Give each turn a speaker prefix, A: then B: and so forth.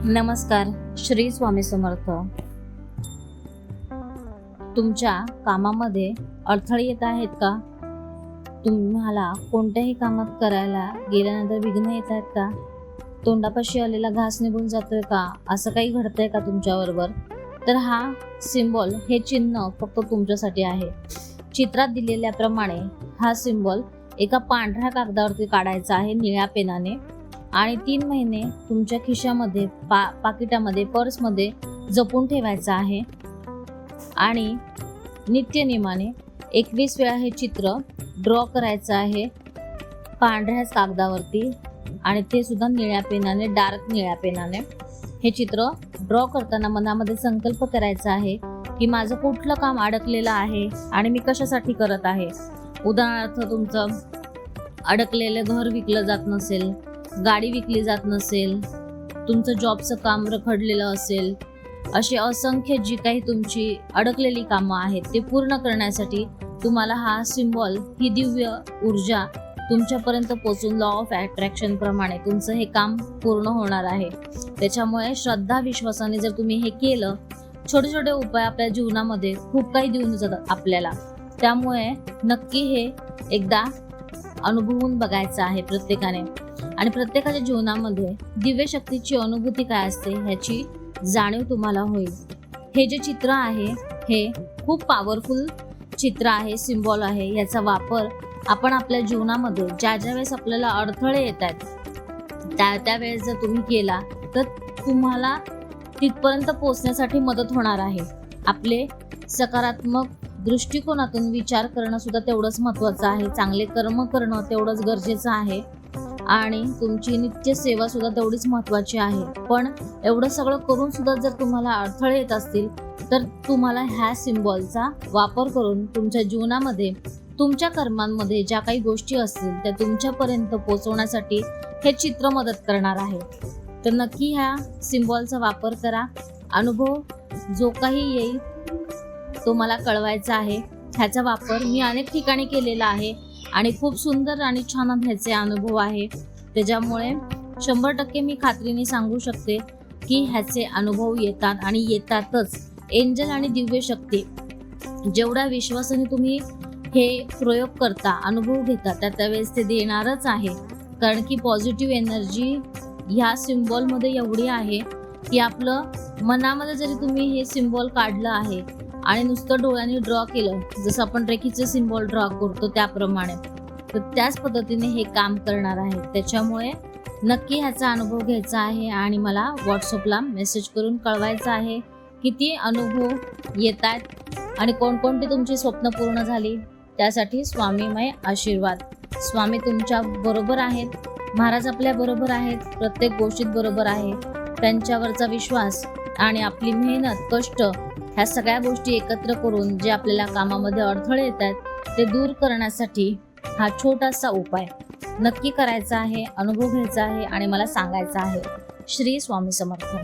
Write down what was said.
A: नमस्कार. श्री स्वामी समर्थ. तुमच्या कामामध्ये अडथळे येत आहेत का? तुम्हाला कोणत्याही कामात करायला गेल्यानंतर विघ्न येत आहेत का? तोंडापाशी आलेला घास निघून जातोय का? असं काही घडतंय का तुमच्याबरोबर? तर हा सिम्बॉल, हे चिन्ह फक्त तुमच्यासाठी आहे. चित्रात दिलेल्याप्रमाणे हा सिम्बॉल एका पांढऱ्या कागदावरती काढायचा आहे निळ्या पेनाने आणि 3 महिने तुमच्या खिशामध्ये, पाकिटामध्ये, पर्समध्ये जपून ठेवायचं आहे. आणि नित्यनेमाने 21 वेळा हे चित्र ड्रॉ करायचं आहे पांढऱ्याच कागदावरती, आणि ते सुद्धा निळ्या पेनाने, डार्क निळ्या पेनाने. हे चित्र ड्रॉ करताना मनामध्ये संकल्प करायचा आहे की माझं कुठलं काम अडकलेलं आहे आणि मी कशासाठी करत आहे. उदाहरणार्थ, तुमचं अडकलेलं घर विकलं जात नसेल, गाडी विकली जात नसेल, तुमचं जॉबचं काम रखडलेलं असेल, असे असंख्य जी काही तुमची अडकलेली कामं आहेत ते पूर्ण करण्यासाठी तुम्हाला हा सिम्बॉल, ही दिव्य ऊर्जा तुमच्यापर्यंत पोहोचून लॉ ऑफ अट्रॅक्शन प्रमाणे तुमचं हे काम पूर्ण होणार आहे. त्याच्यामुळे श्रद्धा विश्वासाने जर तुम्ही हे केलं, छोटे छोटे उपाय आपल्या जीवनामध्ये खूप काही देऊन जातात आपल्याला. त्यामुळे नक्की हे एकदा अनुभवून बघायचं आहे प्रत्येकाने. आणि प्रत्येकाच्या जीवनामध्ये दिव्य शक्तीची अनुभूती काय असते ह्याची जाणीव तुम्हाला होईल. हे जे चित्र आहे हे खूप पॉवरफुल चित्र आहे, सिम्बॉल आहे. याचा वापर आपण आपल्या जीवनामध्ये ज्या वेळेस आपल्याला अडथळे येत आहेत त्यावेळेस जर तुम्ही केला तर तुम्हाला तिथपर्यंत पोहोचण्यासाठी मदत होणार आहे. आपले सकारात्मक दृष्टिकोनातून विचार करणं सुद्धा तेवढंच महत्त्वाचं आहे. चांगले कर्म करणं तेवढंच गरजेचं आहे आणि तुमची नित्य सेवा सुद्धा तेवढीच महत्त्वाची आहे. पण एवढं सगळं करून सुद्धा जर तुम्हाला अडथळे येत असतील तर तुम्हाला ह्या सिम्बॉलचा वापर करून तुमच्या जीवनामध्ये, तुमच्या कर्मांमध्ये ज्या काही गोष्टी असतील त्या तुमच्यापर्यंत पोहोचवण्यासाठी हे चित्र मदत करणार आहे. तर नक्की ह्या सिम्बॉलचा वापर करा. अनुभव जो काही येईल तो मला कळवायचा आहे. ह्याचा वापर मी अनेक ठिकाणी केलेला आहे आणि खूप सुंदर आणि छान ह्याचे अनुभव आहे. त्याच्यामुळे 100% मी खात्रीने सांगू शकते की ह्याचे अनुभव येतात आणि येतातच. एंजल आणि दिव्य शक्ती जेवढ्या विश्वासाने तुम्ही हे प्रयोग करता, अनुभव घेता, त्यावेळेस ते देणारच आहे. कारण की पॉझिटिव्ह एनर्जी ह्या सिम्बॉलमध्ये एवढी आहे की आपलं मनामध्ये जरी तुम्ही हे सिम्बॉल काढलं आहे आणि नुसतं डोळ्यांनी ड्रॉ केलं, जसं आपण रेखीचे सिम्बॉल ड्रॉ करतो त्याप्रमाणे, तर त्याच पद्धतीने हे काम करणार आहे. त्याच्यामुळे नक्की ह्याचा अनुभव घ्यायचा आहे आणि मला व्हॉट्सअपला मेसेज करून कळवायचं आहे किती अनुभव येत आहेत आणि कोणकोणती तुमची स्वप्न पूर्ण झाली. त्यासाठी स्वामीमय आशीर्वाद. स्वामी तुमच्या बरोबर आहेत, महाराज आपल्या बरोबर आहेत, प्रत्येक गोष्टीत बरोबर आहे. त्यांच्यावरचा विश्वास आणि आपली मेहनत, कष्ट, ह्या सगळ्या गोष्टी एकत्र करून जे आपल्याला कामामध्ये अडथळे येत आहेत ते दूर करण्यासाठी हा छोटासा उपाय नक्की करायचा आहे, अनुभव घ्यायचा आहे आणि मला सांगायचा आहे. श्री स्वामी समर्थ.